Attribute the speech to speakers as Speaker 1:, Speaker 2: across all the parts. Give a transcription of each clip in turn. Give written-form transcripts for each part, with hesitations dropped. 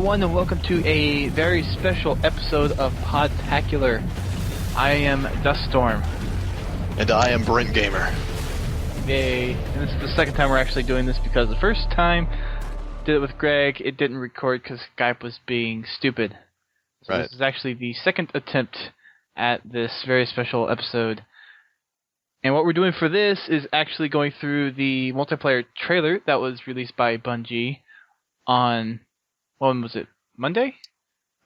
Speaker 1: everyone, and welcome to a very special episode of Podtacular. I am Dust Storm.
Speaker 2: And I am Brent Gamer.
Speaker 1: Yay. And this is the second time we're actually doing this because the first time did it with Greg, it didn't record because Skype was being stupid. So This is actually the second attempt at this very special episode. And what we're doing for this is actually going through the multiplayer trailer that was released by Bungie on, when was it? Monday?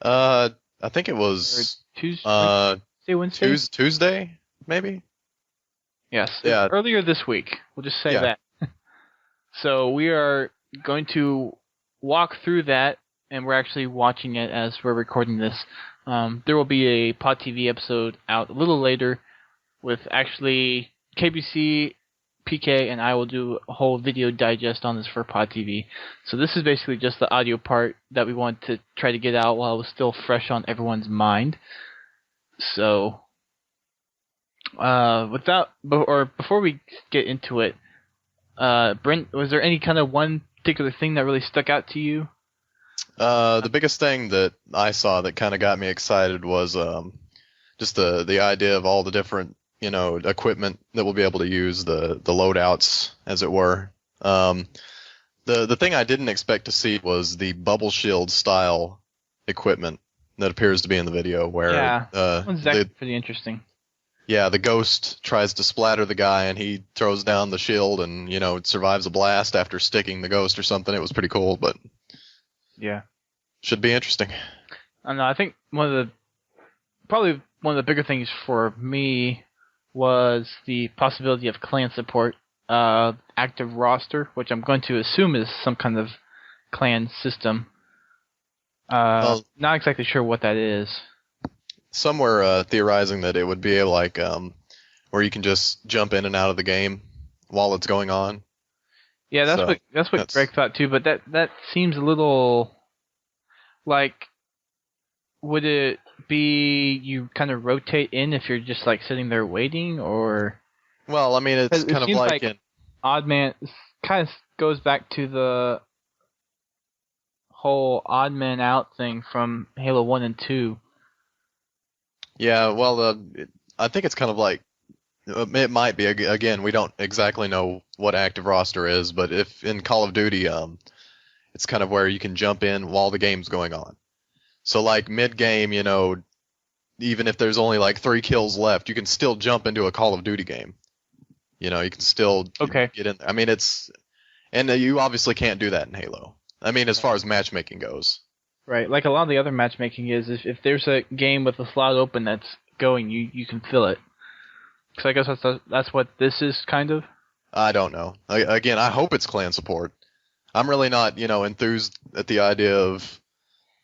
Speaker 2: I think it was
Speaker 1: Wednesday?
Speaker 2: Tuesday, maybe?
Speaker 1: Yes.
Speaker 2: Yeah.
Speaker 1: Earlier this week. We'll just say that. So we are going to walk through that, and we're actually watching it as we're recording this. There will be a PodTV episode out a little later with actually KBC, PK, and I will do a whole video digest on this for PodTV. So this is basically just the audio part that we want to try to get out while it was still fresh on everyone's mind. So, before we get into it, Brent, was there any kind of one particular thing that really stuck out to you?
Speaker 2: The biggest thing that I saw that kind of got me excited was just the idea of all the different, equipment that we'll be able to use, the loadouts, as it were. The thing I didn't expect to see was the bubble shield style equipment that appears to be in the video, where
Speaker 1: that's actually pretty interesting.
Speaker 2: Yeah, the ghost tries to splatter the guy, and he throws down the shield, and it survives a blast after sticking the ghost or something. It was pretty cool, but
Speaker 1: yeah, should
Speaker 2: be interesting.
Speaker 1: I don't know. I think probably one of the bigger things for me was the possibility of clan support, active roster, which I'm going to assume is some kind of clan system. Not exactly sure what that is.
Speaker 2: Some were theorizing that it would be like where you can just jump in and out of the game while it's going on.
Speaker 1: Yeah, that's what Greg thought too. But that seems a little like, would it be you kind of rotate in if you're just like sitting there waiting, or? Well, I mean, it's kind of like in odd man. It kind of goes back to the whole odd man out thing from Halo 1 and 2.
Speaker 2: Yeah, well, I think it's kind of like, it might be, again, we don't exactly know what active roster is, but if in Call of Duty, it's kind of where you can jump in while the game's going on. So like mid-game, even if there's only like 3 kills left, you can still jump into a Call of Duty game. You can still get in there. I mean, and you obviously can't do that in Halo. I mean, as far as matchmaking goes. Right,
Speaker 1: like a lot of the other matchmaking is, if there's a game with a slot open that's going, you can fill it. Because I guess that's what this is, kind of.
Speaker 2: I don't know. Again, I hope it's clan support. I'm really not, enthused at the idea of,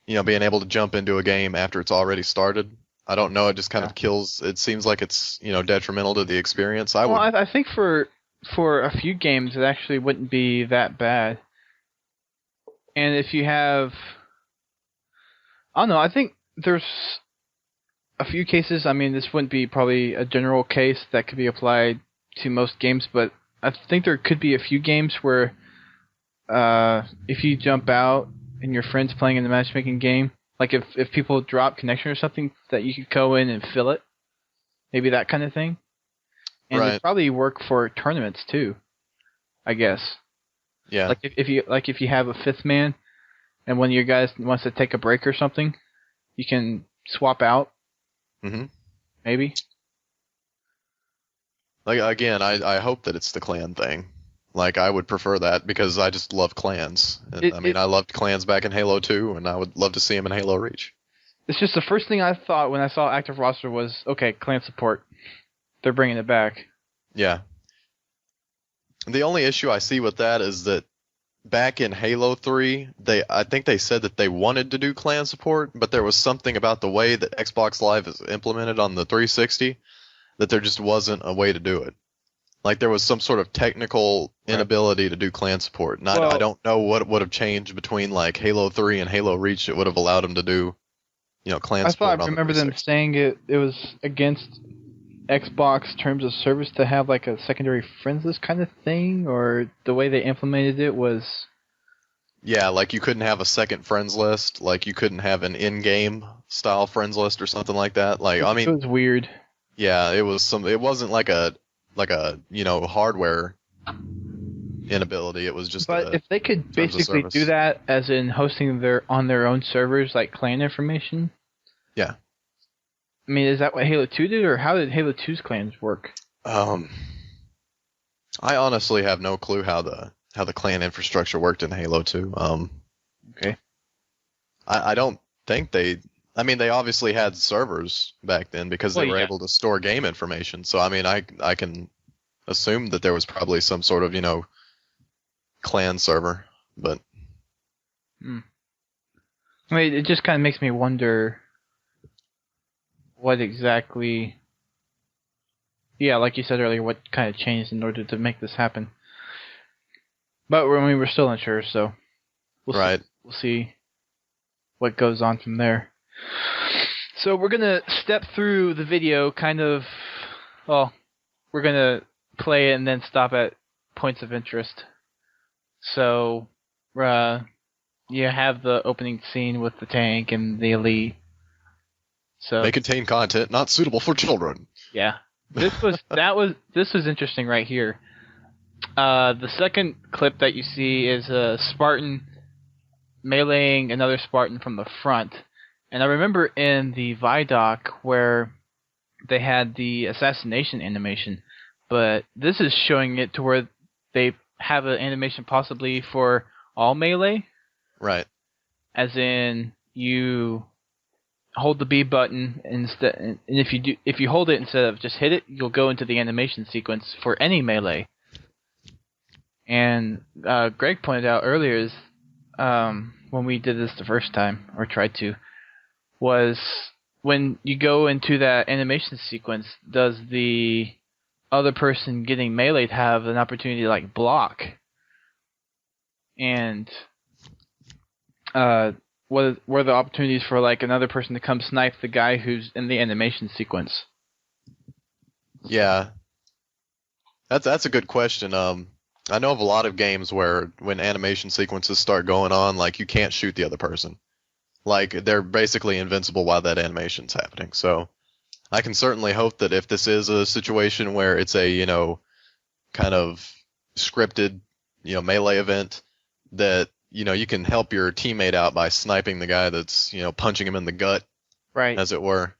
Speaker 2: being able to jump into a game after it's already started. I don't know. It just kind of kills. It seems like it's, detrimental to the experience.
Speaker 1: I think for a few games, it actually wouldn't be that bad. And if you have, I don't know, I think there's a few cases. I mean, this wouldn't be probably a general case that could be applied to most games, but I think there could be a few games where if you jump out and your friend's playing in the matchmaking game, like if people drop connection or something, that you could go in and fill it. Maybe that kind of thing. And it'd probably work for tournaments too, I guess.
Speaker 2: Yeah.
Speaker 1: Like if you have a fifth man and one of your guys wants to take a break or something, you can swap out.
Speaker 2: Mm-hmm.
Speaker 1: Maybe.
Speaker 2: Like, again, I hope that it's the clan thing. Like, I would prefer that because I just love clans. And, I loved clans back in Halo 2, and I would love to see them in Halo Reach.
Speaker 1: It's just the first thing I thought when I saw active roster was, okay, clan support. They're bringing it back.
Speaker 2: Yeah. The only issue I see with that is that back in Halo 3, I think they said that they wanted to do clan support, but there was something about the way that Xbox Live is implemented on the 360 that there just wasn't a way to do it. Like, there was some sort of technical inability to do clan support. And I don't know what would have changed between, like, Halo 3 and Halo Reach that would have allowed them to do, clan support.
Speaker 1: I remember them saying it was against Xbox terms of service to have, like, a secondary friends list kind of thing, or the way they implemented it was
Speaker 2: Yeah, like you couldn't have a second friends list, like you couldn't have an in-game style friends list or something like that. Like, I
Speaker 1: It
Speaker 2: mean,
Speaker 1: was weird.
Speaker 2: yeah, it wasn't like a hardware inability. It was just
Speaker 1: But if they could
Speaker 2: terms of
Speaker 1: basically do
Speaker 2: service.
Speaker 1: that, as in hosting on their own servers, like clan information.
Speaker 2: Yeah.
Speaker 1: I mean, is that what Halo 2 did, or how did Halo 2's clans work?
Speaker 2: I honestly have no clue how the clan infrastructure worked in Halo 2.
Speaker 1: Okay.
Speaker 2: I don't think they. I mean, they obviously had servers back then because they were able to store game information. So I mean, I can assume that there was probably some sort of clan server, but
Speaker 1: I mean, it just kind of makes me wonder what exactly. Yeah, like you said earlier, what kind of changed in order to make this happen. But we're still unsure, so
Speaker 2: right.
Speaker 1: We'll see what goes on from there. So we're gonna step through the video, kind of. Well, we're gonna play it and then stop at points of interest. So, you have the opening scene with the tank and the elite. So
Speaker 2: They contain content not suitable for children.
Speaker 1: yeah, this was interesting right here. The second clip that you see is a Spartan meleeing another Spartan from the front. And I remember in the Vidoc where they had the assassination animation, but this is showing it to where they have an animation possibly for all melee.
Speaker 2: Right.
Speaker 1: As in, you hold the B button instead, and if you hold it instead of just hit it, you'll go into the animation sequence for any melee. And Greg pointed out earlier is when we did this the first time, or tried to, was when you go into that animation sequence, does the other person getting meleeed have an opportunity to like block? And what were the opportunities for like another person to come snipe the guy who's in the animation sequence?
Speaker 2: Yeah. That's a good question. I know of a lot of games where when animation sequences start going on, like you can't shoot the other person. Like they're basically invincible while that animation's happening. So I can certainly hope that if this is a situation where it's a, kind of scripted, melee event, that, you can help your teammate out by sniping the guy that's, punching him in the gut,
Speaker 1: Right.
Speaker 2: as it were.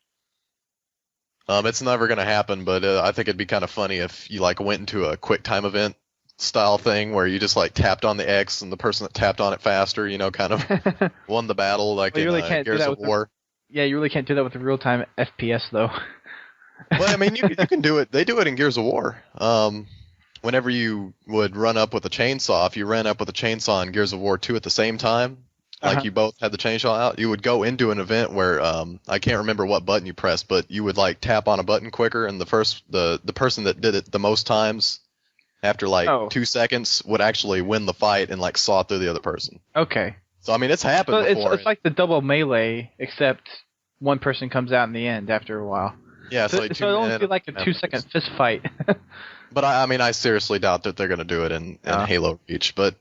Speaker 2: It's never going to happen, but I think it'd be kind of funny if you like went into a quick time event style thing where you just like tapped on the X and the person that tapped on it faster, kind of won the battle, like
Speaker 1: Well, you
Speaker 2: in
Speaker 1: really can't do
Speaker 2: Gears
Speaker 1: that
Speaker 2: of War.
Speaker 1: Yeah, you really can't do that with a real-time FPS though.
Speaker 2: Well, I mean, you can do it. They do it in Gears of War. Whenever you would run up with a chainsaw, if you ran up with a chainsaw in Gears of War 2 at the same time, like you both had the chainsaw out, you would go into an event where I can't remember what button you pressed, but you would like tap on a button quicker, and the person that did it the most times after like 2 seconds would actually win the fight and like saw through the other person.
Speaker 1: Okay.
Speaker 2: So I mean, it's happened before.
Speaker 1: It's like the double melee, except one person comes out in the end after a while.
Speaker 2: Yeah,
Speaker 1: so it only feel like a 2-second fist fight.
Speaker 2: But I mean, I seriously doubt that they're going to do it in Halo Reach, but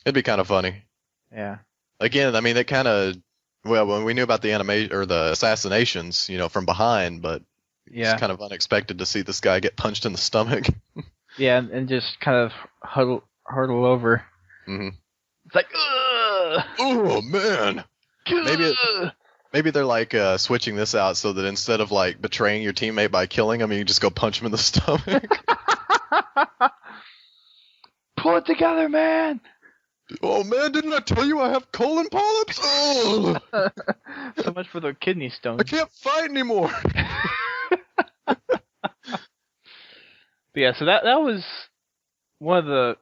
Speaker 2: it'd be kind of funny.
Speaker 1: Yeah.
Speaker 2: Again, I mean, it kind of, when we knew about the animation or the assassinations, from behind, but it's kind of unexpected to see this guy get punched in the stomach.
Speaker 1: Yeah, and just kind of hurtle over.
Speaker 2: Mm-hmm.
Speaker 1: It's like, ugh!
Speaker 2: Oh man! Maybe they're like switching this out so that instead of like betraying your teammate by killing him, you just go punch him in the stomach.
Speaker 1: Pull it together, man!
Speaker 2: Oh man, didn't I tell you I have colon polyps? Oh!
Speaker 1: So much for the kidney stones.
Speaker 2: I can't fight anymore.
Speaker 1: But yeah, so that was one of the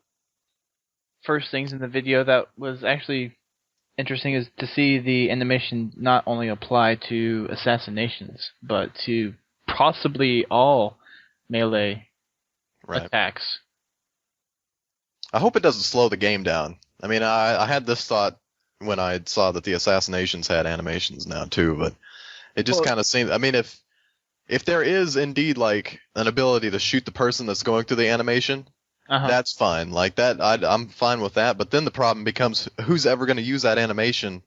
Speaker 1: first things in the video that was actually interesting, is to see the animation not only apply to assassinations, but to possibly all melee attacks.
Speaker 2: I hope it doesn't slow the game down. I mean, I had this thought when I saw that the assassinations had animations now too, but it just kind of seemed. I mean, if there is indeed like an ability to shoot the person that's going through the animation, That's fine. Like that, I'm fine with that. But then the problem becomes who's ever going to use that animation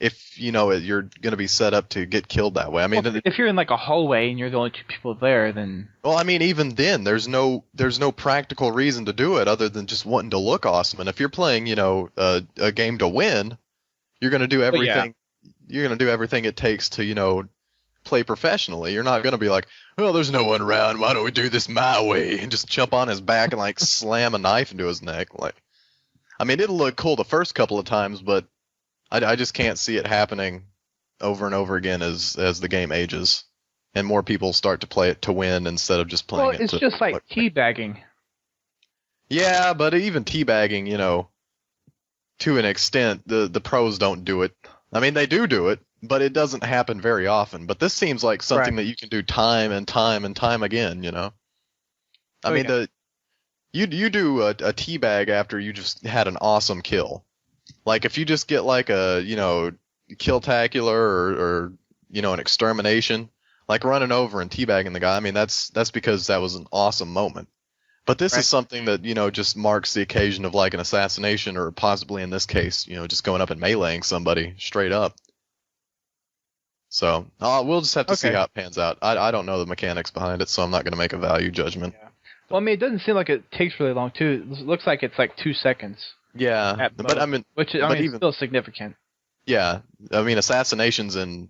Speaker 2: if you're going to be set up to get killed that way. I mean,
Speaker 1: Well, if you're in like a hallway and you're the only two people there, then
Speaker 2: well, I mean, even then, there's no practical reason to do it other than just wanting to look awesome. And if you're playing, a game to win, you're going to do everything. You're going to do everything it takes to, play professionally. You're not going to be like, well, there's no one around. Why don't we do this my way? And just jump on his back and like slam a knife into his neck. Like, I mean, it'll look cool the first couple of times, but I just can't see it happening over and over again as the game ages and more people start to play it to win instead of just playing it.
Speaker 1: Well, it's just like teabagging.
Speaker 2: Yeah, but even teabagging, to an extent, the pros don't do it. I mean, they do it, but it doesn't happen very often. But this seems like something that you can do time and time and time again, I mean, you do a teabag after you just had an awesome kill. Like, if you just get like a, Killtacular or an extermination, like running over and teabagging the guy, I mean, that's because that was an awesome moment. But this is something that, just marks the occasion of like an assassination or possibly in this case, just going up and meleeing somebody straight up. So we'll just have to see how it pans out. I don't know the mechanics behind it, so I'm not going to make a value judgment.
Speaker 1: Yeah. Well, I mean, it doesn't seem like it takes really long, too. It looks like it's like 2 seconds.
Speaker 2: Yeah, but I mean...
Speaker 1: Which, I mean, it's still significant.
Speaker 2: Yeah, I mean, assassinations in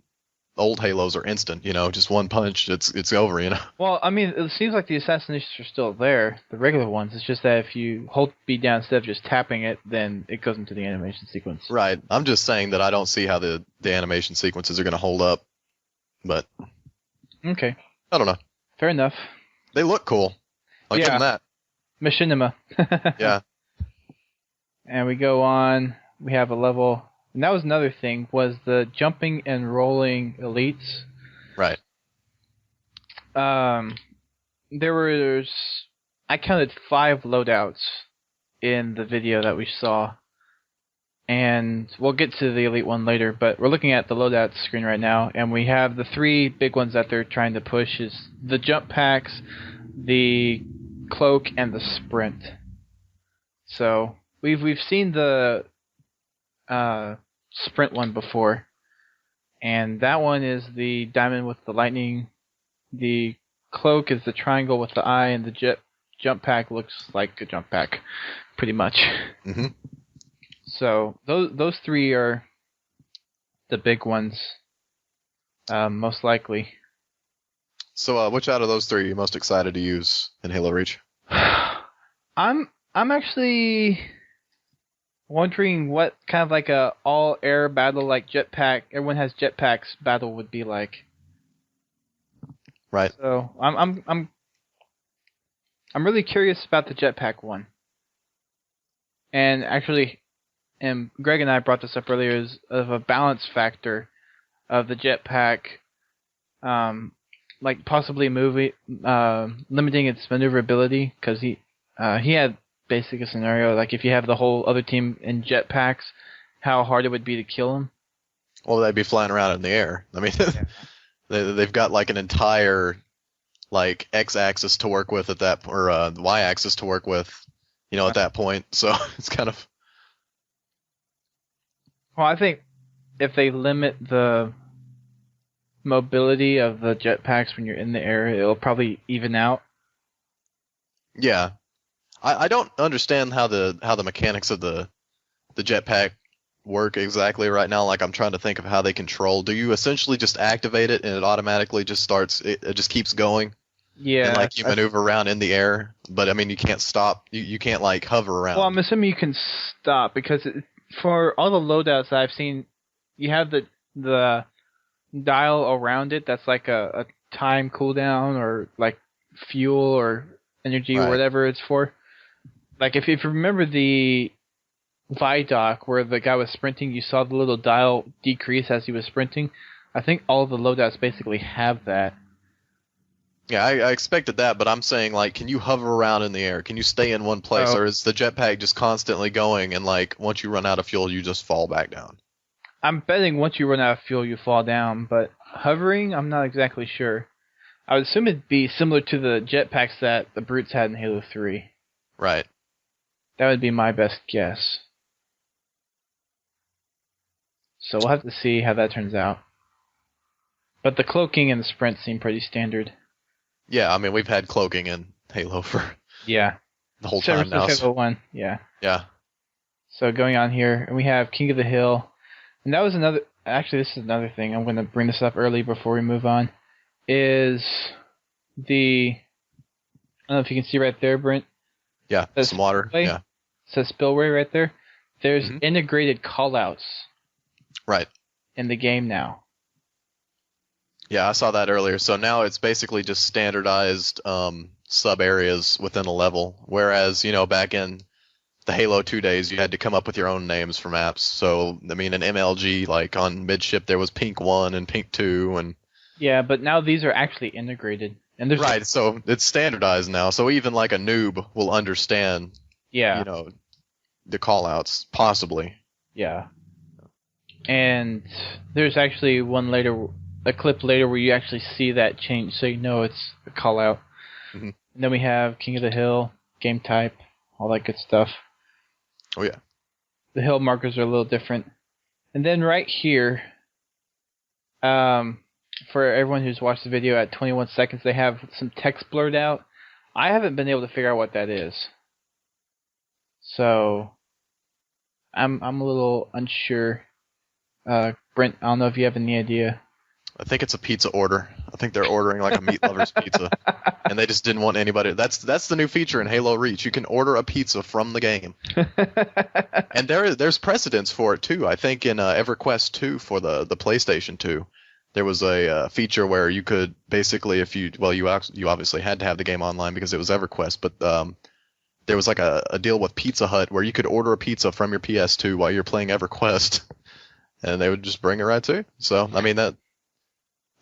Speaker 2: old Halos are instant, just one punch, it's over,
Speaker 1: Well, I mean, it seems like the assassinations are still there, the regular ones. It's just that if you hold B down instead of just tapping it, then it goes into the animation sequence.
Speaker 2: Right. I'm just saying that I don't see how the animation sequences are going to hold up, but...
Speaker 1: Okay.
Speaker 2: I don't know.
Speaker 1: Fair enough.
Speaker 2: They look cool. I'll give them that.
Speaker 1: Machinima.
Speaker 2: Yeah.
Speaker 1: And we go on, we have a level... And that was another thing, was the jumping and rolling elites.
Speaker 2: Right.
Speaker 1: I counted 5 loadouts in the video that we saw. And we'll get to the elite one later, but we're looking at the loadout screen right now, and we have the 3 big ones that they're trying to push is the jump packs, the cloak, and the sprint. So we've seen the sprint one before, and that one is the diamond with the lightning. The cloak is the triangle with the eye, and the jump pack looks like a jump pack, pretty much.
Speaker 2: Mm-hmm.
Speaker 1: So those 3 are the big ones, most likely.
Speaker 2: So which out of those 3 are you most excited to use in Halo Reach?
Speaker 1: I'm actually wondering what kind of like a all-air battle, like jetpack, everyone has jetpacks battle would be like.
Speaker 2: Right.
Speaker 1: So I'm really curious about the jetpack one. And actually, Greg and I brought this up earlier, is of a balance factor of the jetpack, like possibly limiting its maneuverability, because he had basically a scenario like if you have the whole other team in jetpacks, how hard it would be to kill them.
Speaker 2: Well, they'd be flying around in the air. I mean, they've got like an entire like x-axis to work with at that, or the y-axis to work with, at that point. So it's kind of.
Speaker 1: Well, I think if they limit the mobility of the jetpacks when you're in the air, it'll probably even out.
Speaker 2: Yeah. I don't understand how the mechanics of the jetpack work exactly right now. Like, I'm trying to think of how they control. Do you essentially just activate it and it automatically just starts? It just keeps going.
Speaker 1: Yeah.
Speaker 2: And like you maneuver around in the air, but I mean you can't stop. You can't like hover around.
Speaker 1: Well, I'm assuming you can stop because for all the loadouts I've seen, you have the dial around it that's like a time cooldown or like fuel or energy or whatever it's for. Like if you remember the Vidoc where the guy was sprinting, you saw the little dial decrease as he was sprinting. I think all the loadouts basically have that.
Speaker 2: Yeah, I expected that, but I'm saying, like, can you hover around in the air? Can you stay in one place, or is the jetpack just constantly going, and, like, once you run out of fuel, you just fall back down?
Speaker 1: I'm betting once you run out of fuel, you fall down, but hovering, I'm not exactly sure. I would assume it'd be similar to the jetpacks that the Brutes had in Halo 3.
Speaker 2: Right.
Speaker 1: That would be my best guess. So we'll have to see how that turns out. But the cloaking and the sprint seem pretty standard.
Speaker 2: Yeah, I mean, we've had cloaking in Halo for
Speaker 1: Yeah.
Speaker 2: the whole time now.
Speaker 1: Halo 1, yeah.
Speaker 2: Yeah.
Speaker 1: So going on here, we have King of the Hill. And that was another... Actually, this is another thing. I'm going to bring this up early before we move on. Is the... I don't know if you can see right there, Brent.
Speaker 2: Yeah, some water.
Speaker 1: Spillway.
Speaker 2: Yeah.
Speaker 1: It says spillway right there. There's integrated callouts.
Speaker 2: Right.
Speaker 1: In the game now.
Speaker 2: Yeah, I saw that earlier. So now it's basically just standardized sub areas within a level. Whereas, back in the Halo 2 days, you had to come up with your own names for maps. So, I mean, in MLG, like on midship, there was Pink 1 and Pink 2. And
Speaker 1: yeah, but now these are actually integrated. And there's
Speaker 2: right, so it's standardized now. So even like a noob will understand, the callouts, possibly.
Speaker 1: Yeah. And there's actually a clip later where you actually see that change, so you know it's a call out.
Speaker 2: Mm-hmm.
Speaker 1: And then we have King of the Hill, game type, all that good stuff.
Speaker 2: Oh yeah.
Speaker 1: The hill markers are a little different. And then right here, for everyone who's watched the video at 21 seconds, they have some text blurred out. I haven't been able to figure out what that is. So I'm a little unsure. Brent, I don't know if you have any idea.
Speaker 2: I think it's a pizza order. I think they're ordering like a meat lover's pizza, and they just didn't want anybody. That's the new feature in Halo Reach. You can order a pizza from the game, and there's precedence for it too. I think in EverQuest 2 for the PlayStation 2, there was a feature where you could basically, you obviously had to have the game online because it was EverQuest, but there was like a deal with Pizza Hut where you could order a pizza from your PS2 while you're playing EverQuest, and they would just bring it right to you. So I mean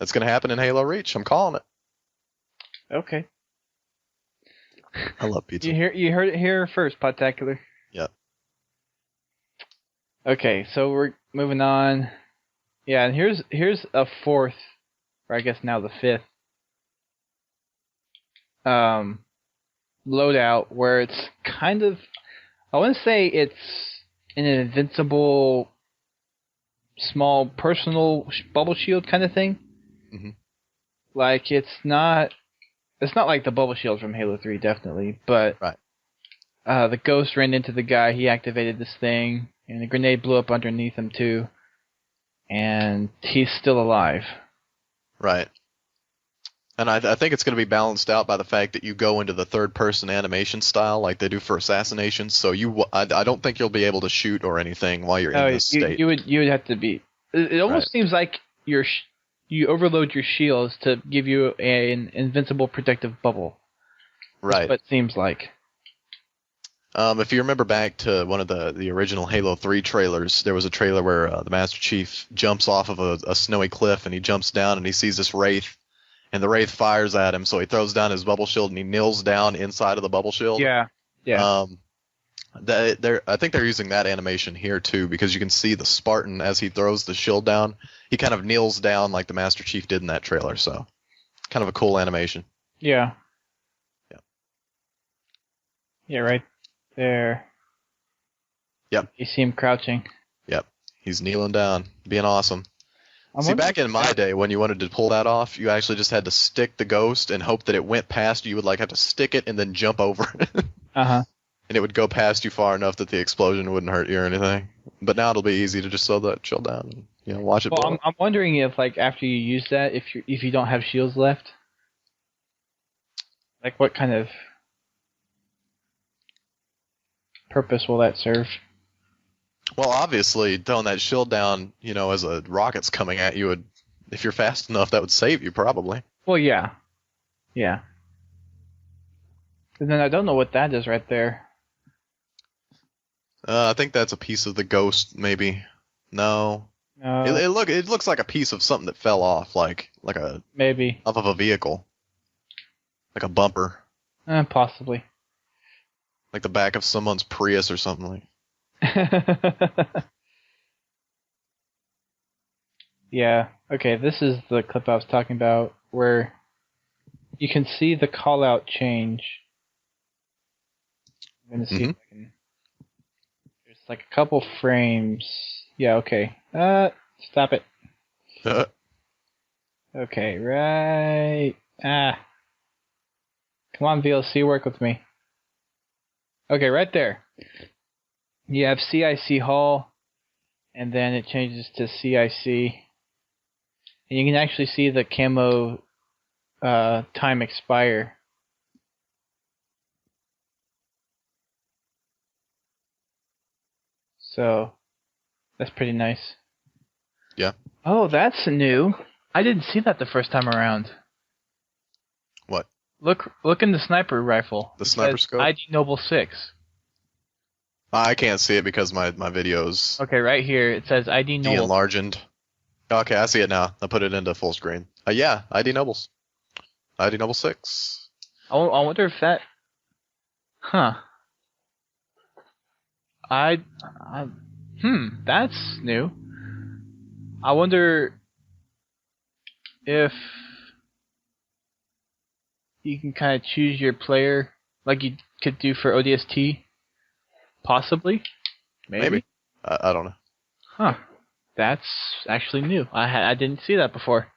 Speaker 2: that's going to happen in Halo Reach. I'm calling it.
Speaker 1: Okay.
Speaker 2: I love pizza.
Speaker 1: You heard it here first, Podtacular.
Speaker 2: Yep.
Speaker 1: Okay, so we're moving on. Yeah, and here's a fourth, or I guess now the fifth, loadout where it's kind of, I want to say it's an invincible, small personal bubble shield kind of thing.
Speaker 2: Mm-hmm.
Speaker 1: Like it's not like the bubble shield from Halo 3, definitely, but
Speaker 2: right.
Speaker 1: The ghost ran into the guy, he activated this thing, and the grenade blew up underneath him too, and he's still alive. Right.
Speaker 2: And I think it's going to be balanced out by the fact that you go into the third-person animation style like they do for assassinations, so I don't think you'll be able to shoot or anything while you're in this state.
Speaker 1: You would have to be. It almost seems like you overload your shields to give you an invincible protective bubble.
Speaker 2: Right.
Speaker 1: That's what it seems like.
Speaker 2: If you remember back to one of the original Halo 3 trailers, there was a trailer where the Master Chief jumps off of a snowy cliff and he jumps down and he sees this Wraith, and the Wraith fires at him, so he throws down his bubble shield and he kneels down inside of the bubble shield.
Speaker 1: Yeah. Yeah.
Speaker 2: I think they're using that animation here too, because you can see the Spartan as he throws the shield down. He kind of kneels down like the Master Chief did in that trailer, so kind of a cool animation.
Speaker 1: Yeah.
Speaker 2: Yeah.
Speaker 1: Yeah, right there.
Speaker 2: Yep.
Speaker 1: You see him crouching.
Speaker 2: Yep. He's kneeling down, being awesome. Back in my day, when you wanted to pull that off, you actually just had to stick the ghost and hope that it went past you. You would like have to stick it and then jump over it.
Speaker 1: Uh-huh.
Speaker 2: And it would go past you far enough that the explosion wouldn't hurt you or anything. But now it'll be easy to just slow that chill down and watch it.
Speaker 1: Well, I'm wondering if after you use that, if you don't have shields left, what kind of purpose will that serve?
Speaker 2: Well, obviously, throwing that shield down, as a rocket's coming at you, if you're fast enough, that would save you, probably.
Speaker 1: Well, yeah. Yeah. And then I don't know what that is right there.
Speaker 2: I think that's a piece of the ghost, maybe. No. It looks like a piece of something that fell off, like a
Speaker 1: maybe
Speaker 2: off of a vehicle, like a bumper.
Speaker 1: Possibly.
Speaker 2: Like the back of someone's Prius or something like.
Speaker 1: Yeah. Okay, this is the clip I was talking about where you can see the call out change. I'm gonna see if I can. There's like a couple frames. Yeah, okay. Stop it. Okay, right. Come on, VLC, work with me. Okay, right there. You have CIC Hall, and then it changes to CIC. And you can actually see the camo time expire. So, that's pretty nice.
Speaker 2: Yeah.
Speaker 1: Oh, that's new. I didn't see that the first time around.
Speaker 2: What?
Speaker 1: Look in the sniper rifle.
Speaker 2: The sniper scope?
Speaker 1: ID Noble 6.
Speaker 2: I can't see it because my video's
Speaker 1: Okay, right here it says ID Noble.
Speaker 2: de-enlarged. Okay, I see it now. I put it into full screen. Yeah, ID Nobles. ID Noble 6.
Speaker 1: I wonder if that... Huh. That's new. I wonder if you can kind of choose your player like you could do for ODST. Possibly. Maybe.
Speaker 2: I don't know.
Speaker 1: Huh. That's actually new. I didn't see that before.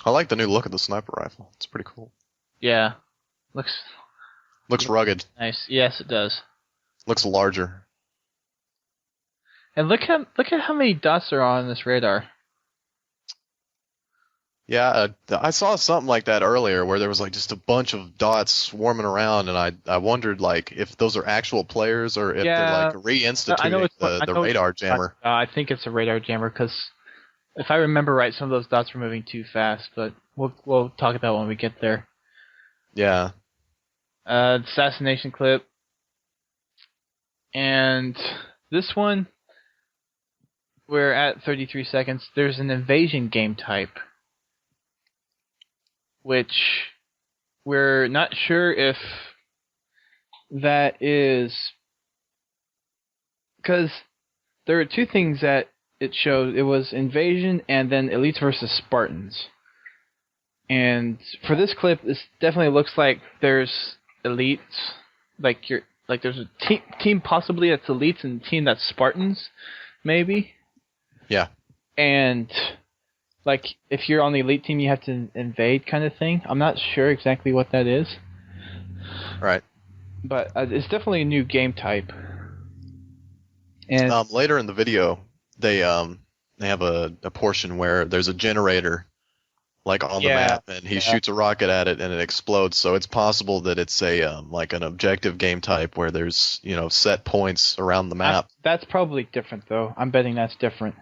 Speaker 2: I like the new look of the sniper rifle. It's pretty cool.
Speaker 1: Yeah. Looks
Speaker 2: rugged.
Speaker 1: nice. Yes, it does.
Speaker 2: Looks larger.
Speaker 1: And look at how many dots are on this radar.
Speaker 2: Yeah, I saw something like that earlier where there was like just a bunch of dots swarming around, and I wondered like if those are actual players or if they're like reinstituting the radar jammer.
Speaker 1: I think it's a radar jammer because if I remember right, some of those dots were moving too fast. But we'll talk about it when we get there.
Speaker 2: Yeah.
Speaker 1: Assassination clip, and this one we're at 33 seconds. There's an invasion game type, which we're not sure if that is because there are two things that it showed. It was invasion and then elites versus Spartans. And for this clip, this definitely looks like there's elites, like there's a team possibly that's elites and a team that's Spartans, maybe.
Speaker 2: Yeah.
Speaker 1: And like, if you're on the elite team, you have to invade kind of thing. I'm not sure exactly what that is.
Speaker 2: Right.
Speaker 1: But it's definitely a new game type. And
Speaker 2: later in the video, they have a portion where there's a generator, like on the map, and he shoots a rocket at it and it explodes. So it's possible that it's a like an objective game type where there's set points around the map.
Speaker 1: That's probably different though. I'm betting that's different.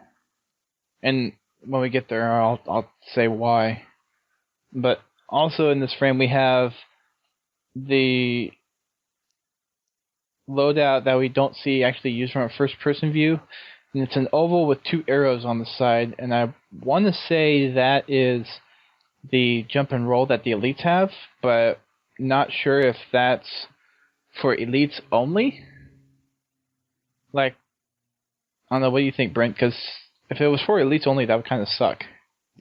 Speaker 1: And when we get there, I'll say why. But also in this frame, we have the loadout that we don't see actually used from a first-person view. And it's an oval with two arrows on the side. And I want to say that is the jump and roll that the elites have, but not sure if that's for elites only. Like, I don't know, what do you think, Brent? Because if it was for elites only, that would kind of suck.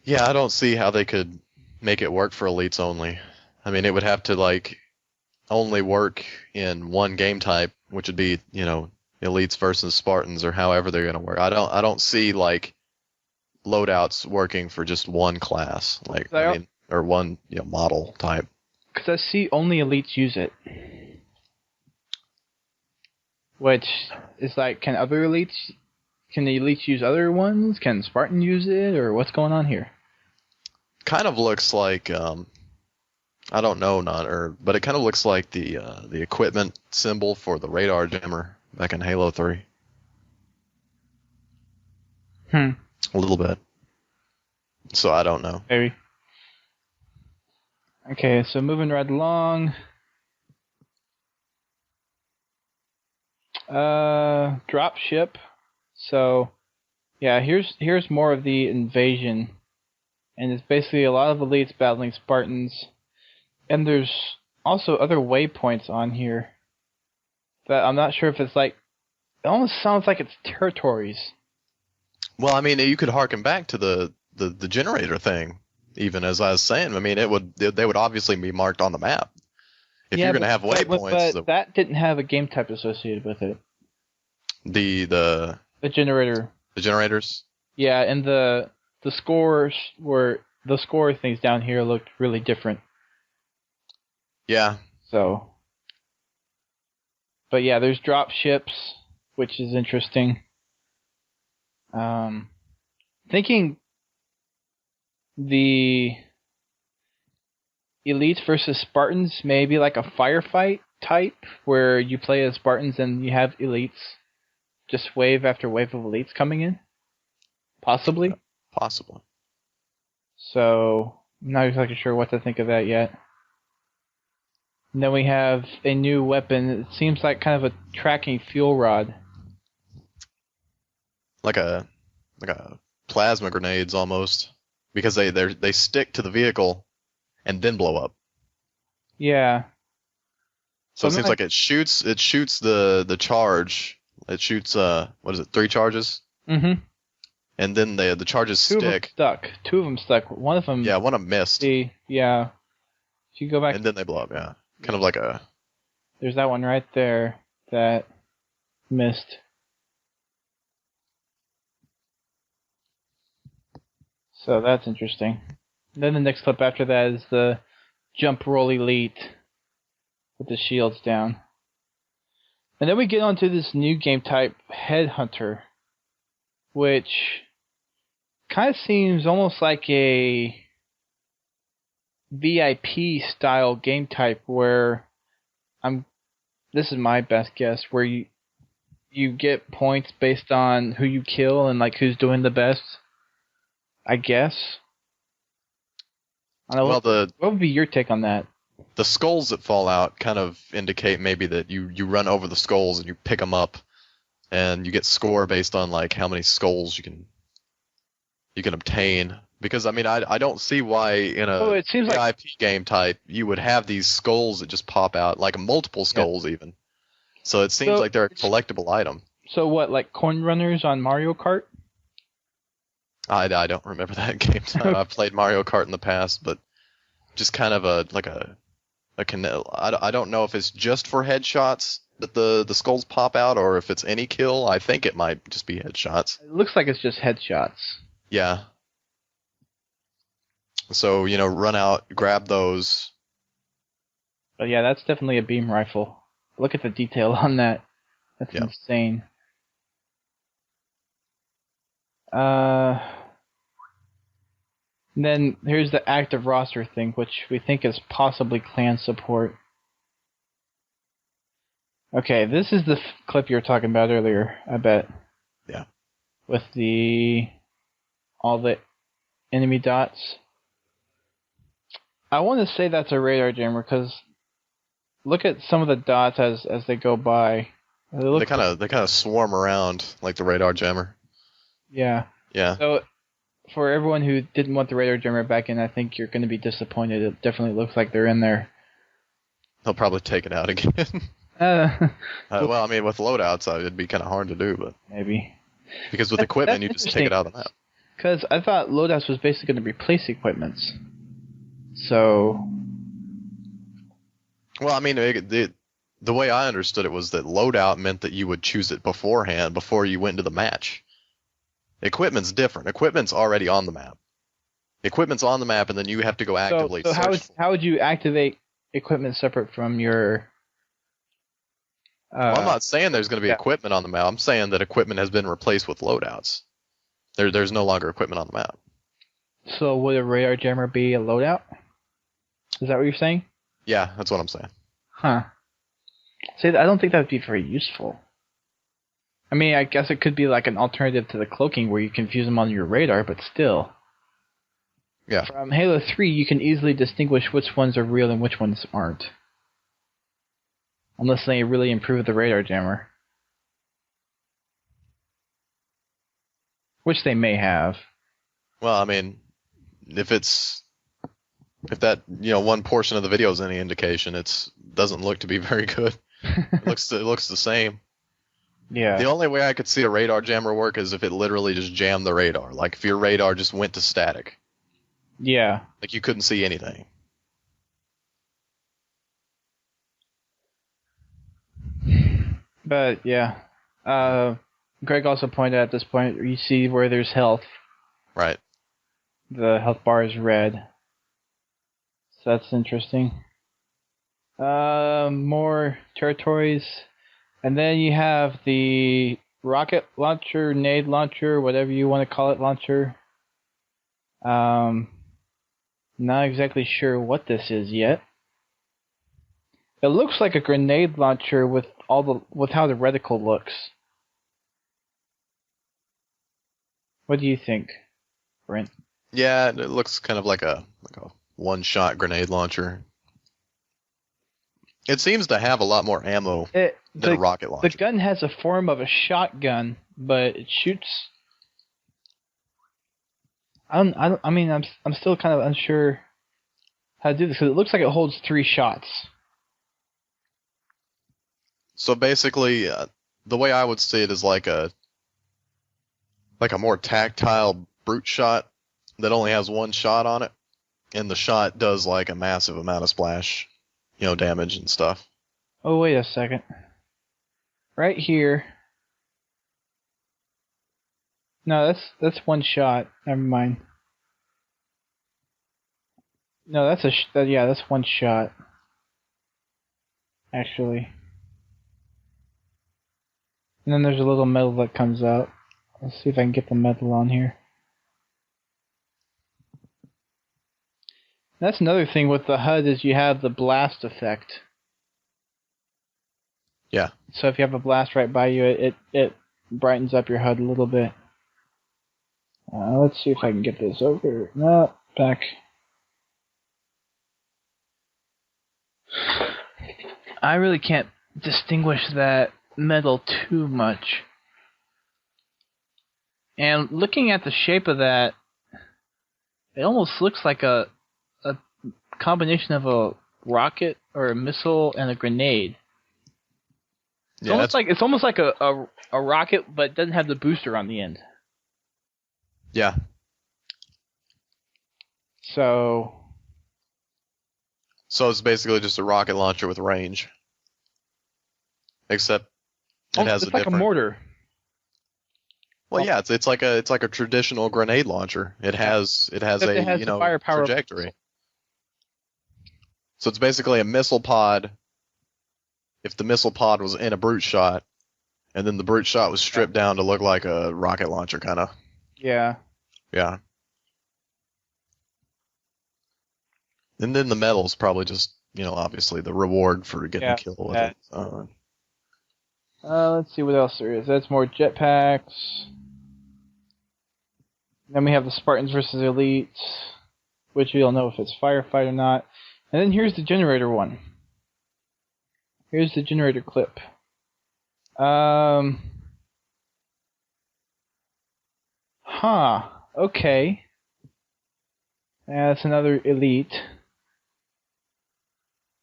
Speaker 2: Yeah, I don't see how they could make it work for elites only. I mean, it would have to like only work in one game type, which would be elites versus Spartans or however they're going to work. I don't see like loadouts working for just one class, like or one model type.
Speaker 1: Because I see only elites use it, which is like, can the elites use other ones? Can Spartan use it, or what's going on here?
Speaker 2: Kind of looks like I don't know, but it kind of looks like the equipment symbol for the radar jammer back in Halo 3. A little bit. So I don't know.
Speaker 1: Maybe. Okay, so moving right along. Drop ship. So, yeah, here's more of the invasion. And it's basically a lot of elites battling Spartans. And there's also other waypoints on here that I'm not sure if it's like... It almost sounds like it's territories.
Speaker 2: Well, I mean, you could harken back to the generator thing, even as I was saying. I mean, they would obviously be marked on the map. If you're going to have waypoints,
Speaker 1: but that didn't have a game type associated with it.
Speaker 2: The
Speaker 1: generator.
Speaker 2: The generators.
Speaker 1: Yeah, and the scores were the score things down here looked really different.
Speaker 2: Yeah.
Speaker 1: So. But yeah, there's drop ships, which is interesting. Thinking the elites versus Spartans, maybe like a firefight type, where you play as Spartans and you have elites, just wave after wave of elites coming in? Possibly?
Speaker 2: Possibly.
Speaker 1: So, I'm not exactly sure what to think of that yet. And then we have a new weapon. It seems like kind of a tracking fuel rod.
Speaker 2: Like a plasma grenades almost, because they stick to the vehicle and then blow up.
Speaker 1: Yeah.
Speaker 2: So it seems like it shoots the charge. It shoots 3 charges?
Speaker 1: Mm-hmm.
Speaker 2: And then the charges stick.
Speaker 1: Two of them stuck. One of them.
Speaker 2: Yeah, one of them missed.
Speaker 1: Yeah. If you go back.
Speaker 2: And then they blow up. Yeah. Kind of like a.
Speaker 1: There's that one right there that missed. So that's interesting. Then the next clip after that is the jump roll elite with the shields down. And then we get onto this new game type, Headhunter, which kind of seems almost like a VIP style game type where this is my best guess, where you get points based on who you kill and like who's doing the best, I guess. I don't know, what would be your take on that?
Speaker 2: The skulls that fall out kind of indicate maybe that you run over the skulls and you pick them up, and you get score based on like how many skulls you can obtain. Because I mean, I don't see why in a VIP game type you would have these skulls that just pop out, like multiple skulls even. So it seems like they're a collectible item.
Speaker 1: So what, like coin runners on Mario Kart?
Speaker 2: I don't remember that game type. I've played Mario Kart in the past, but just kind of I don't know if it's just for headshots that the skulls pop out, or if it's any kill. I think it might just be headshots.
Speaker 1: It looks like it's just headshots.
Speaker 2: Yeah. So, run out, grab those.
Speaker 1: But yeah, that's definitely a beam rifle. Look at the detail on that. That's insane. Then here's the active roster thing, which we think is possibly clan support. Okay, this is the clip you were talking about earlier, I bet.
Speaker 2: Yeah.
Speaker 1: With all the enemy dots. I want to say that's a radar jammer, because look at some of the dots as they go by.
Speaker 2: They kind of swarm around like the radar jammer.
Speaker 1: Yeah.
Speaker 2: Yeah.
Speaker 1: So for everyone who didn't want the radar jammer back in, I think you're going to be disappointed. It definitely looks like they're in there.
Speaker 2: They'll probably take it out again. Well, I mean, with loadouts, it'd be kind of hard to do, but
Speaker 1: maybe.
Speaker 2: Because with equipment, you just take it out of the map.
Speaker 1: Because I thought loadouts was basically going to replace equipments. So.
Speaker 2: Well, I mean, the way I understood it was that loadout meant that you would choose it beforehand, before you went into the match. Equipment's different. Equipment's already on the map. Equipment's on the map, and then you have to go actively search.
Speaker 1: So how would you activate equipment separate from your...
Speaker 2: Well, I'm not saying there's going to be equipment on the map. I'm saying that equipment has been replaced with loadouts. There's no longer equipment on the map.
Speaker 1: So would a radar jammer be a loadout? Is that what you're saying?
Speaker 2: Yeah, that's what I'm saying.
Speaker 1: Huh. See, I don't think that would be very useful. I mean, I guess it could be like an alternative to the cloaking where you confuse them on your radar, but still.
Speaker 2: Yeah.
Speaker 1: From Halo 3, you can easily distinguish which ones are real and which ones aren't. Unless they really improve the radar jammer. Which they may have.
Speaker 2: Well, I mean, if that one portion of the video is any indication, it doesn't look to be very good. It looks the same.
Speaker 1: Yeah.
Speaker 2: The only way I could see a radar jammer work is if it literally just jammed the radar. Like if your radar just went to static.
Speaker 1: Yeah.
Speaker 2: Like you couldn't see anything.
Speaker 1: But yeah, Greg also pointed out at this point you see where there's health.
Speaker 2: Right.
Speaker 1: The health bar is red, so that's interesting. More territories, and then you have the rocket launcher, nade launcher, whatever you want to call it, launcher. Not exactly sure what this is yet. It looks like a grenade launcher with how the reticle looks. What do you think, Brent?
Speaker 2: Yeah, it looks kind of like a one-shot grenade launcher. It seems to have a lot more ammo than a rocket launcher.
Speaker 1: The gun has a form of a shotgun, but it shoots. I'm still kind of unsure how to do this because it looks like it holds 3 shots.
Speaker 2: So basically, the way I would see it is like a more tactile brute shot that only has 1 shot on it, and the shot does like a massive amount of splash, damage and stuff.
Speaker 1: Oh, wait a second. Right here. No, that's 1 shot. Never mind. No, that's that's 1 shot. Actually. And then there's a little metal that comes out. Let's see if I can get the metal on here. That's another thing with the HUD is you have the blast effect.
Speaker 2: Yeah.
Speaker 1: So if you have a blast right by you, it brightens up your HUD a little bit. Let's see if I can get this over. No, back. I really can't distinguish that metal too much. And looking at the shape of that, it almost looks like a combination of a rocket or a missile and a grenade. It's almost like a rocket, but it doesn't have the booster on the end.
Speaker 2: Yeah.
Speaker 1: So
Speaker 2: it's basically just a rocket launcher with range, except it has
Speaker 1: it's like a mortar.
Speaker 2: Well, yeah, it's like a traditional grenade launcher. It has a
Speaker 1: firepower
Speaker 2: trajectory. So it's basically a missile pod. If the missile pod was in a brute shot, and then the brute shot was stripped down to look like a rocket launcher, kind of.
Speaker 1: Yeah.
Speaker 2: Yeah. And then the medal's probably just, obviously the reward for getting a kill with it.
Speaker 1: Let's see what else there is. That's more jetpacks. Then we have the Spartans versus Elites, which we don't know if it's firefight or not. And then here's the generator one. Here's the generator clip. Okay. Yeah, that's another Elite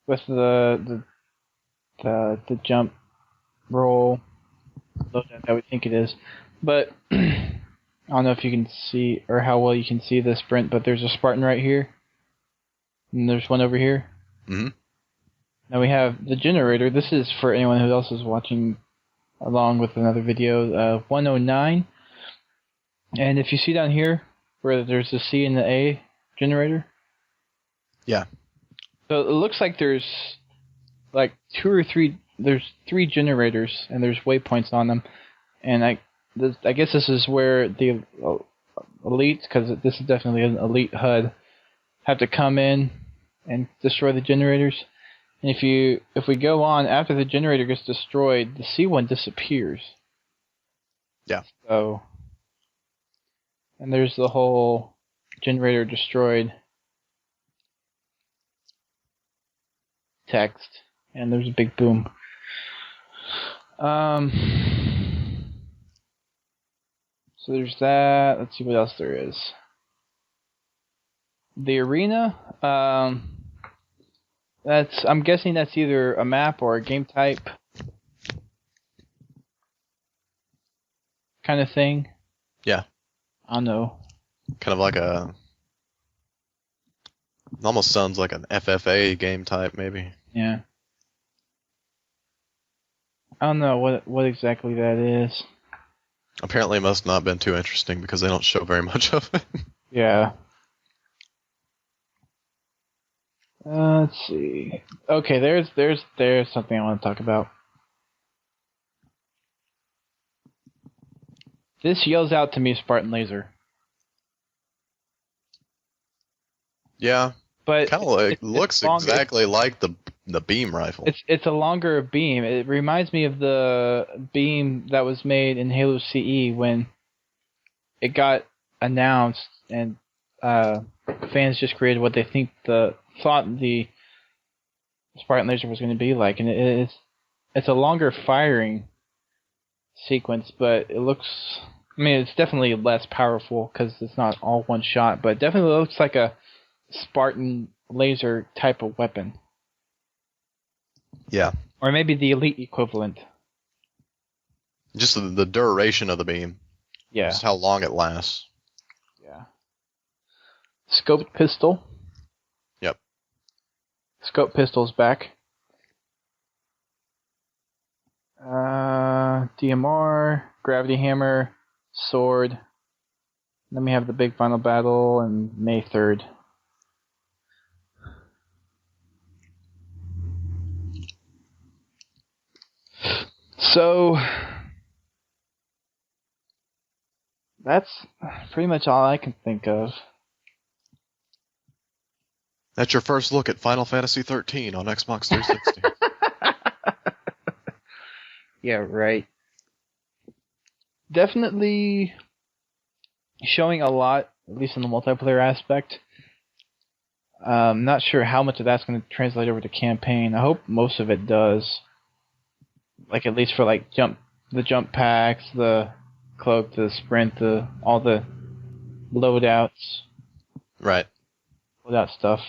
Speaker 1: with the jump roll loadout that we think it is. But I don't know if you can see or how well you can see this, Brent, but there's a Spartan right here. And there's one over here.
Speaker 2: Mm-hmm.
Speaker 1: Now we have the generator. This is for anyone who else is watching along with another video. 109. And if you see down here where there's the C and the A generator.
Speaker 2: Yeah.
Speaker 1: So it looks like there's like 2 or 3. There's 3 generators and there's waypoints on them. And I guess this is where the elites, because this is definitely an elite HUD, have to come in and destroy the generators. And if we go on after the generator gets destroyed, the C1 disappears.
Speaker 2: Yeah.
Speaker 1: So, and there's the whole generator destroyed text, and there's a big boom. So there's that. Let's see what else there is. The arena. I'm guessing that's either a map or a game type kind of thing.
Speaker 2: Yeah.
Speaker 1: I don't know.
Speaker 2: Kind of like it almost sounds like an FFA game type, maybe.
Speaker 1: Yeah. I don't know what exactly that is.
Speaker 2: Apparently, it must not have been too interesting because they don't show very much of it.
Speaker 1: Yeah. Let's see. Okay, there's something I want to talk about. This yells out to me Spartan Laser.
Speaker 2: Yeah,
Speaker 1: but
Speaker 2: kind of like looks exactly like the beam rifle.
Speaker 1: It's a longer beam. It reminds me of the beam that was made in Halo CE when it got announced, and fans just created what they thought the Spartan Laser was going to be like, and it's a longer firing sequence, but it looks. I mean, it's definitely less powerful because it's not all one shot, but it definitely looks like a Spartan Laser type of weapon.
Speaker 2: Yeah.
Speaker 1: Or maybe the elite equivalent.
Speaker 2: Just the duration of the beam.
Speaker 1: Yeah.
Speaker 2: Just how long it lasts.
Speaker 1: Yeah. Scoped pistol.
Speaker 2: Yep.
Speaker 1: Scope pistol's back. DMR, gravity hammer, sword. Then we have the big final battle on May 3rd. So that's pretty much all I can think of.
Speaker 2: That's your first look at Final Fantasy 13 on Xbox 360.
Speaker 1: Yeah, right. Definitely showing a lot, at least in the multiplayer aspect. Not sure how much of that's going to translate over to campaign. I hope most of it does. Like at least for like the jump packs, the cloak, the sprint, all the loadouts.
Speaker 2: Right.
Speaker 1: Loadout stuff.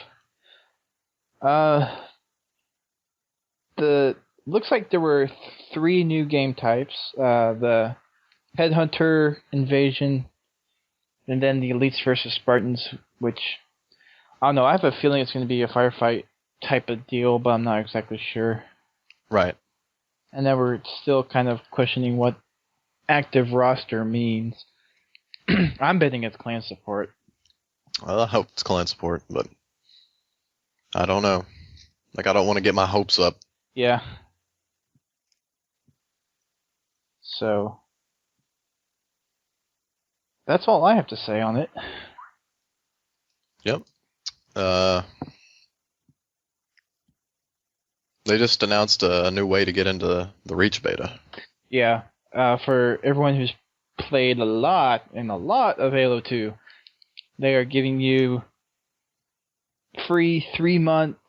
Speaker 1: Looks like there were 3 new game types. The Headhunter Invasion, and then the Elites versus Spartans, which I don't know. I have a feeling it's going to be a firefight type of deal, but I'm not exactly sure.
Speaker 2: Right.
Speaker 1: And then we're still kind of questioning what active roster means. I'm betting it's clan support.
Speaker 2: Well, I hope it's clan support, but I don't know. Like, I don't want to get my hopes up.
Speaker 1: Yeah. So that's all I have to say on it.
Speaker 2: Yep. They just announced a new way to get into the Reach beta.
Speaker 1: Yeah. For everyone who's played a lot of Halo 2, they are giving you free 3 months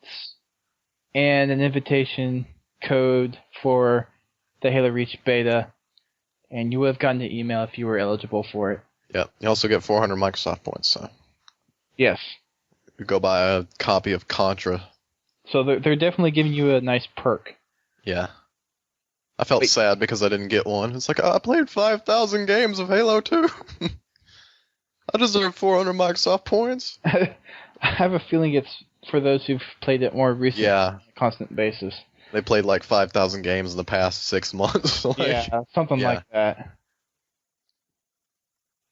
Speaker 1: and an invitation code for the Halo Reach beta, and you would have gotten an email if you were eligible for it.
Speaker 2: Yeah. You also get 400 Microsoft points, so.
Speaker 1: Yes.
Speaker 2: You go buy a copy of Contra.
Speaker 1: So they're definitely giving you a nice perk.
Speaker 2: Yeah. I felt sad because I didn't get one. It's like, I played 5,000 games of Halo 2. I deserve 400 Microsoft points.
Speaker 1: I have a feeling it's for those who've played it more recently on a constant basis.
Speaker 2: They played like 5,000 games in the past 6 months.
Speaker 1: Something like that.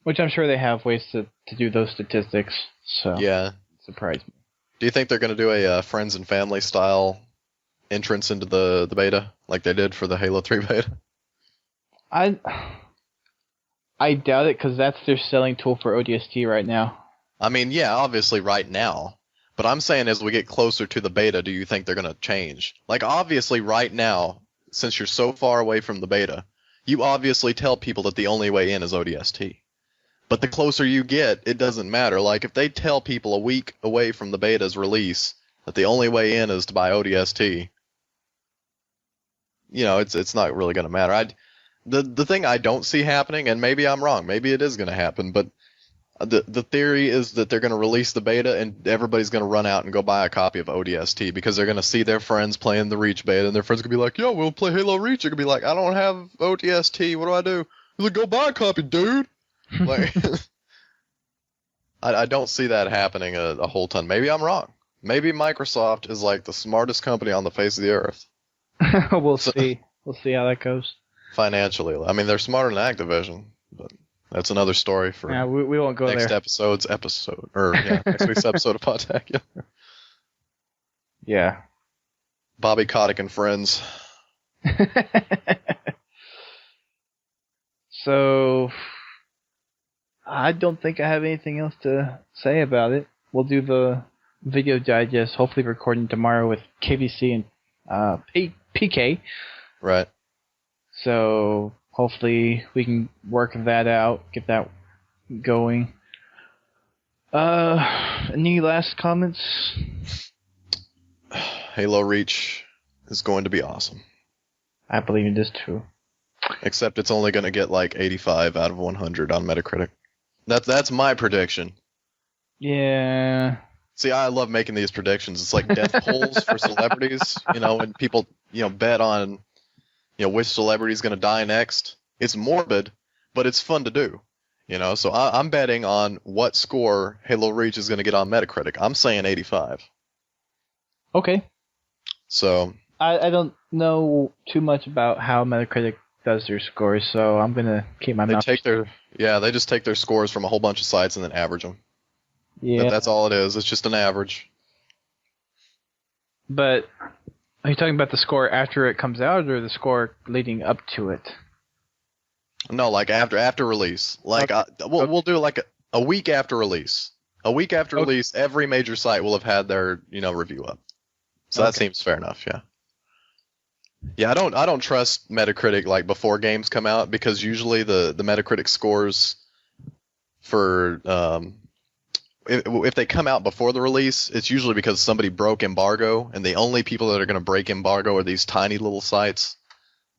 Speaker 1: Which I'm sure they have ways to do those statistics. So
Speaker 2: yeah.
Speaker 1: It surprised me.
Speaker 2: Do you think they're going to do a friends and family style entrance into the beta like they did for the Halo 3 beta?
Speaker 1: I doubt it because that's their selling tool for ODST right now.
Speaker 2: I mean, yeah, obviously right now. But I'm saying as we get closer to the beta, do you think they're going to change? Like, obviously right now, since you're so far away from the beta, you obviously tell people that the only way in is ODST. But the closer you get, it doesn't matter. Like, if they tell people a week away from the beta's release that the only way in is to buy ODST, you know, it's not really going to matter. The thing I don't see happening, and maybe I'm wrong, maybe it is going to happen, but the theory is that they're going to release the beta and everybody's going to run out and go buy a copy of ODST because they're going to see their friends playing the Reach beta and their friends going to be like, yo, we'll play Halo Reach. They're going to be like, I don't have ODST. What do I do? He's like, go buy a copy, dude. Like, I don't see that happening a whole ton. Maybe I'm wrong. Maybe Microsoft is like the smartest company on the face of the earth.
Speaker 1: We'll see. We'll see how that goes.
Speaker 2: Financially, I mean, they're smarter than Activision, but that's another story for
Speaker 1: Yeah, we won't go
Speaker 2: next
Speaker 1: there.
Speaker 2: next week's episode of Podtacular.
Speaker 1: Yeah.
Speaker 2: Bobby Kotick and friends.
Speaker 1: So, I don't think I have anything else to say about it. We'll do the video digest, hopefully recording tomorrow with KVC and PK.
Speaker 2: Right.
Speaker 1: So, hopefully we can work that out, get that going. Any last comments?
Speaker 2: Halo Reach is going to be awesome.
Speaker 1: I believe it is too.
Speaker 2: Except it's only going to get like 85 out of 100 on Metacritic. That's my prediction.
Speaker 1: Yeah.
Speaker 2: See, I love making these predictions. It's like death polls for celebrities, when people, bet on, which celebrity is going to die next. It's morbid, but it's fun to do, So I'm betting on what score Halo Reach is going to get on Metacritic. I'm saying 85.
Speaker 1: Okay.
Speaker 2: So
Speaker 1: I don't know too much about how Metacritic does their scores, so I'm gonna keep my mouth.
Speaker 2: They just take their scores from a whole bunch of sites and then average them.
Speaker 1: Yeah.
Speaker 2: That's all it is. It's just an average.
Speaker 1: But are you talking about the score after it comes out, or the score leading up to it?
Speaker 2: No, like after release. Like
Speaker 1: Okay.
Speaker 2: we'll do like a week after release. A week after release, every major site will have had their review up. So that seems fair enough. Yeah. Yeah, I don't trust Metacritic like before games come out, because usually the Metacritic scores for if they come out before the release, it's usually because somebody broke embargo, and the only people that are going to break embargo are these tiny little sites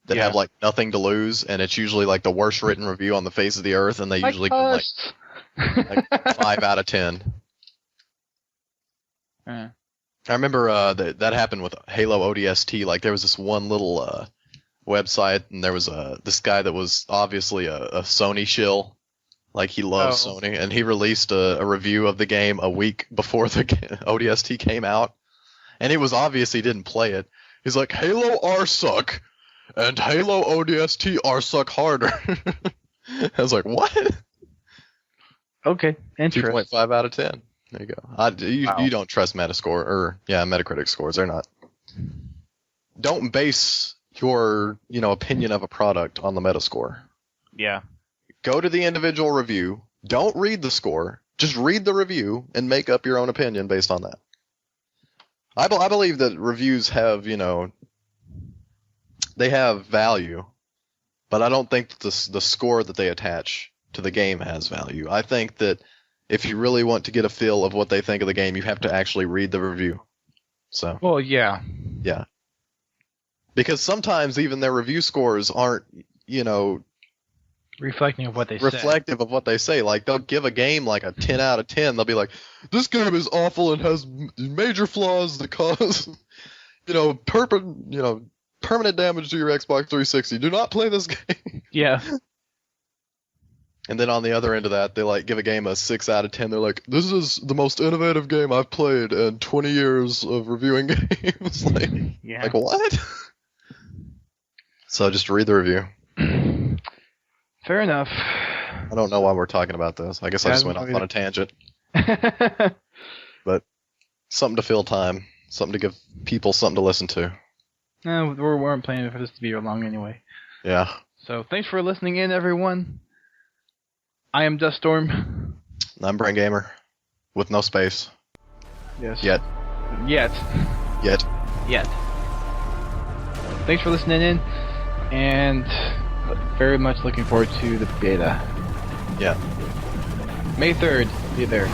Speaker 2: that have like nothing to lose, and it's usually like the worst written review on the face of the earth, and they usually get like 5 out of 10. I remember that happened with Halo ODST. Like there was this one little website, and there was this guy that was obviously a Sony shill. Like he loves Sony, and he released a review of the game a week before the ODST came out, and it was obvious he didn't play it. He's like, Halo R suck, and Halo ODST R suck harder. I was like, what?
Speaker 1: Okay, interesting.
Speaker 2: 2.5 out of 10. There you go. You don't trust Metacritic scores. They're not. Don't base your opinion of a product on the Metascore.
Speaker 1: Yeah.
Speaker 2: Go to the individual review. Don't read the score. Just read the review and make up your own opinion based on that. I believe that reviews have they have value, but I don't think that the score that they attach to the game has value. I think that if you really want to get a feel of what they think of the game, you have to actually read the review. So.
Speaker 1: Well, yeah.
Speaker 2: Yeah. Because sometimes even their review scores aren't,
Speaker 1: reflective of what they say.
Speaker 2: Reflective of what they say. Like they'll give a game like a 10 out of 10. They'll be like, "This game is awful and has major flaws that cause, permanent damage to your Xbox 360. Do not play this game."
Speaker 1: Yeah.
Speaker 2: And then on the other end of that, they like give a game a 6 out of 10. They're like, "This is the most innovative game I've played in 20 years of reviewing games." Like what? So just read the review.
Speaker 1: Fair enough.
Speaker 2: I don't know why we're talking about this. I guess I just went off on a tangent. But something to fill time. Something to give people something to listen to.
Speaker 1: No, we weren't planning for this to be long anyway.
Speaker 2: Yeah.
Speaker 1: So thanks for listening in, everyone. I am Dust Storm.
Speaker 2: And I'm Brent Gamer. With no space.
Speaker 1: Yes.
Speaker 2: Yet.
Speaker 1: Thanks for listening in, and very much looking forward to the beta.
Speaker 2: Yeah.
Speaker 1: May 3rd. Be there.